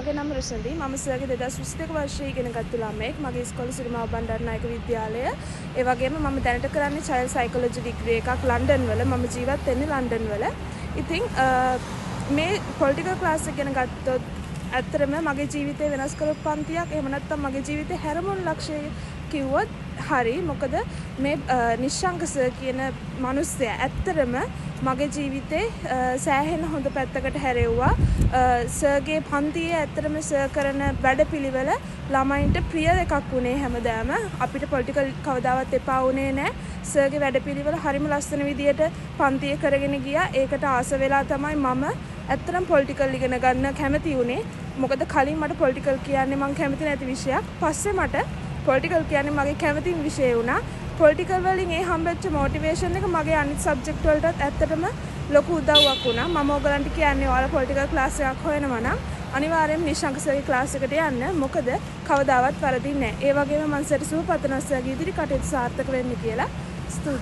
මගේ නම රුසන්දි. මම සර්ගේ 2022 වර්ෂයේ ඉගෙන ගත්ත ළමයෙක්. මගේ ඉස්කෝලේ සිරිමාව බණ්ඩාරනායක විද්‍යාලය. ඒ වගේම මම දැනට කරන්නේ චයිල්ඩ් සයිකොලොජි ඩිග්‍රී එකක් ලන්ඩන් වල. මම ජීවත් වෙන්නේ ලන්ඩන් වල. ඉතින් මේ පොලිටිකල් ක්ලාස් එක ගැන ගත්තොත් ඇත්තටම මගේ ජීවිතේ වෙනස් කරපු පන්තියක්. එහෙම නැත්නම් මගේ ජීවිතේ හැරමුණු ලක්ෂය කිව්වොත් හරි. මොකද මේ නිශ්ශංක සර් කියන මිනිස්සයා ඇත්තටම මගේ ජීවිතේ සෑහෙන හොඳ පැත්තකට හැරෙව්වා. සර්ගේ පන්තියේ ඇත්තටම සර් කරන වැඩපිළිවෙල ළමයින්ට ප්‍රිය එකක් වුණේ හැමදාම. අපිට පොලිටිකල් කවදාවත් එපා වුණේ නැහැ. සර්ගේ වැඩපිළිවෙල හරිම ලස්සන විදියට පන්තියේ කරගෙන ගියා. ඒකට ආස වෙලා තමයි මම ඇත්තටම පොලිටිකල් ඉගෙන ගන්න කැමති වුණේ. මොකද කලින් මට පොලිටිකල් කියන්නේ මම කැමති නැති විෂයක්. පස්සේ මට පොලිටිකල් කියන්නේ මගේ කැමති විෂය වුණා. පොලිටිකල් වලින් ඒ හම්බෙච්ච මොටිවේෂන් එක මගේ අනිත් සබ්ජෙක්ට් වලටත් ඇත්තටම ලොකු උදව්වක් වුණා. මම ඔයගලන්ට කියන්නේ ඔයාලා පොලිටිකල් ක්ලාස් එකක් හොයනවා නම් අනිවාර්යෙන්ම නිශාංක සර්ගේ ක්ලාස් එකට යන්න. මොකද කවදාවත් වරදින්නේ නැහැ. ඒ වගේම මම සර්ට සුබ පතනවා සර්ගේ ඉදිරි කටයුතු සාර්ථක වෙන්න කියලා. ස්තුතියි.